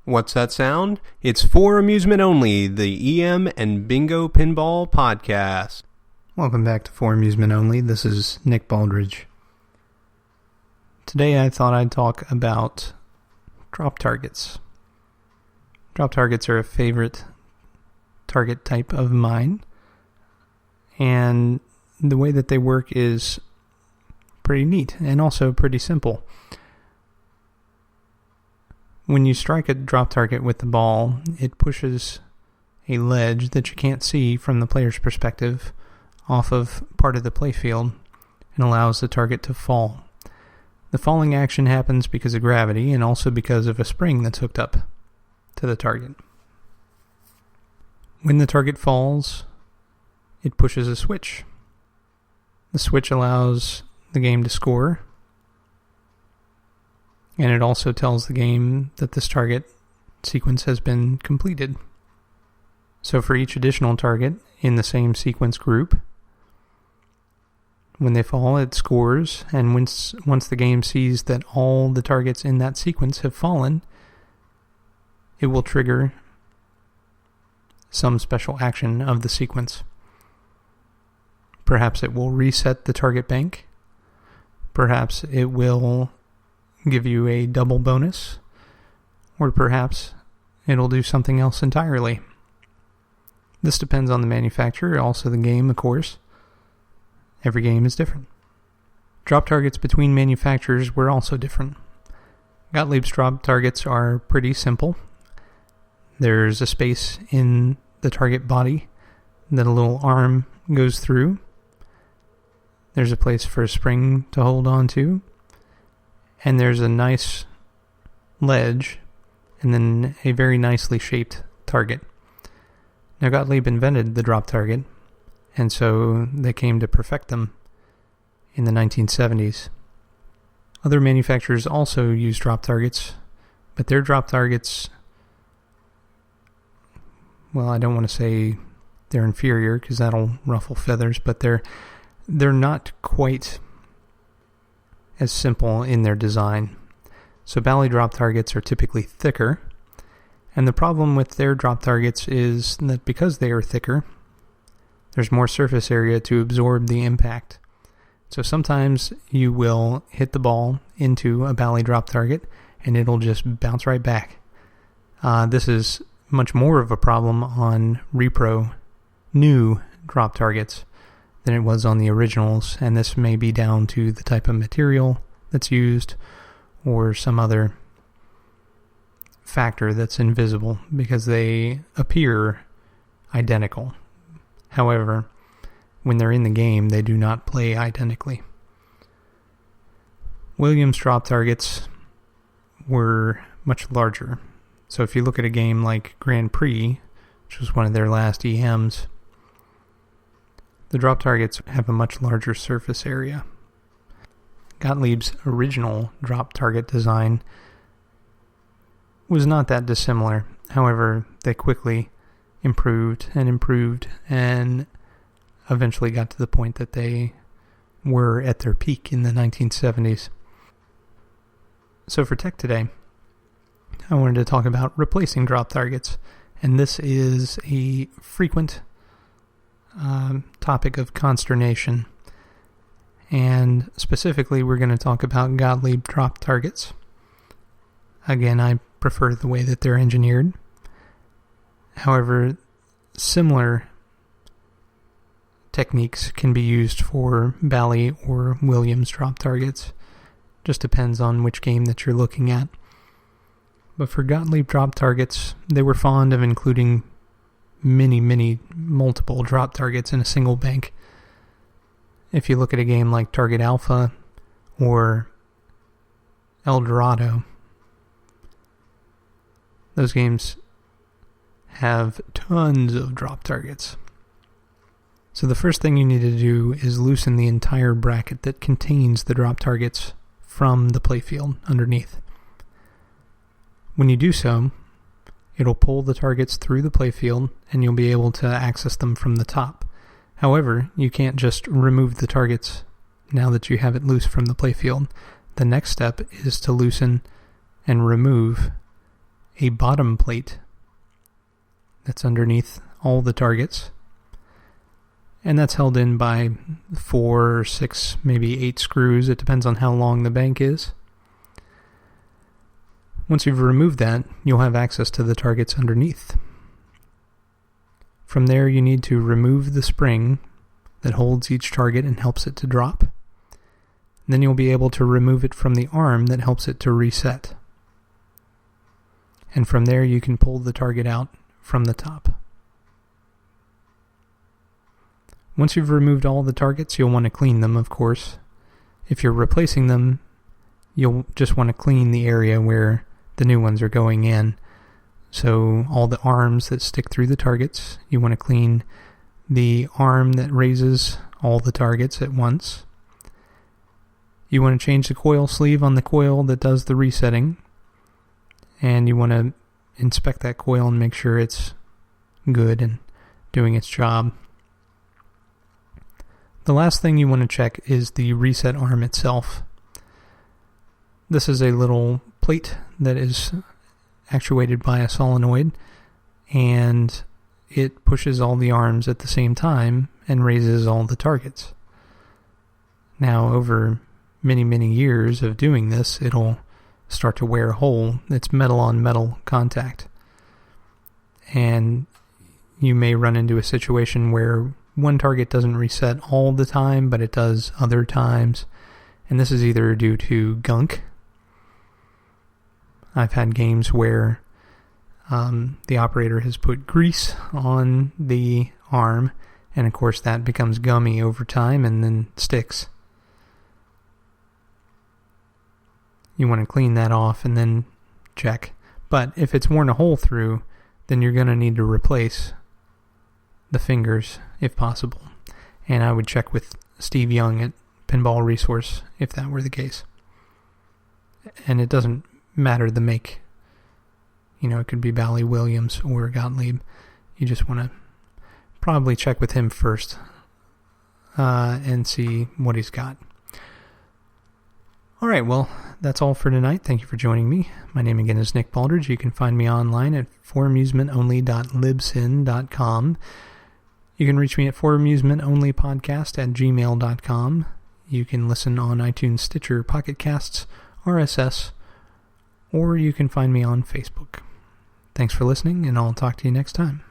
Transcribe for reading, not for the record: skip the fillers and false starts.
What's that sound? It's For Amusement Only, the EM and Bingo Pinball Podcast. Welcome back to For Amusement Only. This is Nick Baldridge. Today I thought I'd talk about drop targets. Drop targets are a favorite target type of mine, and the way that they work is pretty neat and also pretty simple. When you strike a drop target with the ball, it pushes a ledge that you can't see from the player's perspective off of part of the playfield and allows the target to fall. The falling action happens because of gravity and also because of a spring that's hooked up to the target. When the target falls, it pushes a switch. The switch allows the game to score, and it also tells the game that this target sequence has been completed. So for each additional target in the same sequence group, when they fall, it scores, and once the game sees that all the targets in that sequence have fallen, it will trigger some special action of the sequence. Perhaps it will reset the target bank. Perhaps it will give you a double bonus, or perhaps it'll do something else entirely. This depends on the manufacturer, also the game, of course. Every game is different. Drop targets between manufacturers were also different. Gottlieb's drop targets are pretty simple. There's a space in the target body that a little arm goes through. There's a place for a spring to hold on to. And there's a nice ledge, and then a very nicely shaped target. Now, Gottlieb invented the drop target, and so they came to perfect them in the 1970s. Other manufacturers also use drop targets, but their drop targets, well, I don't want to say they're inferior because that'll ruffle feathers, but they're not quite as simple in their design. So Bally drop targets are typically thicker, and the problem with their drop targets is that because they are thicker, there's more surface area to absorb the impact. So sometimes you will hit the ball into a Bally drop target and it'll just bounce right back. This is much more of a problem on repro new drop targets than it was on the originals, and this may be down to the type of material that's used or some other factor that's invisible because they appear identical. However, when they're in the game, they do not play identically. Williams drop targets were much larger. So if you look at a game like Grand Prix, which was one of their last EMs, the drop targets have a much larger surface area. Gottlieb's original drop target design was not that dissimilar. However, they quickly improved and eventually got to the point that they were at their peak in the 1970s. So for Tech Today, I wanted to talk about replacing drop targets, and this is a frequent topic of consternation, and specifically we're going to talk about Gottlieb drop targets. Again, I prefer the way that they're engineered. However, similar techniques can be used for Bally or Williams drop targets. Just depends on which game that you're looking at. But for Gottlieb drop targets, they were fond of including multiple drop targets in a single bank. If you look at a game like Target Alpha or El Dorado, those games have tons of drop targets. So the first thing you need to do is loosen the entire bracket that contains the drop targets from the playfield underneath. When you do so, it'll pull the targets through the playfield and you'll be able to access them from the top. However, you can't just remove the targets now that you have it loose from the playfield. The next step is to loosen and remove a bottom plate that's underneath all the targets. And that's held in by 4 or 6, maybe 8 screws. It depends on how long the bank is. Once you've removed that, you'll have access to the targets underneath. From there, you need to remove the spring that holds each target and helps it to drop. Then you'll be able to remove it from the arm that helps it to reset. And from there, you can pull the target out from the top. Once you've removed all the targets, you'll want to clean them, of course. If you're replacing them, you'll just want to clean the area where the new ones are going in. So all the arms that stick through the targets, you want to clean the arm that raises all the targets at once. You want to change the coil sleeve on the coil that does the resetting. And you want to inspect that coil and make sure it's good and doing its job. The last thing you want to check is the reset arm itself. This is a little plate that is actuated by a solenoid, and it pushes all the arms at the same time and raises all the targets. Now, over many, many years of doing this, it'll start to wear a hole. It's metal-on-metal contact. And you may run into a situation where one target doesn't reset all the time, but it does other times. And this is either due to gunk. I've had games where the operator has put grease on the arm, and of course that becomes gummy over time and then sticks. You want to clean that off and then check. But if it's worn a hole through, then you're going to need to replace the fingers if possible. And I would check with Steve Young at Pinball Resource if that were the case. And it doesn't matter the make. You know, it could be Bally Williams or Gottlieb. You just want to probably check with him first and see what he's got. All right, well, that's all for tonight. Thank you for joining me. My name again is Nick Baldridge. You can find me online at foramusementonly.libsyn.com. You can reach me at foramusementonlypodcast@gmail.com. You can listen on iTunes, Stitcher, Pocket Casts, RSS, or you can find me on Facebook. Thanks for listening, and I'll talk to you next time.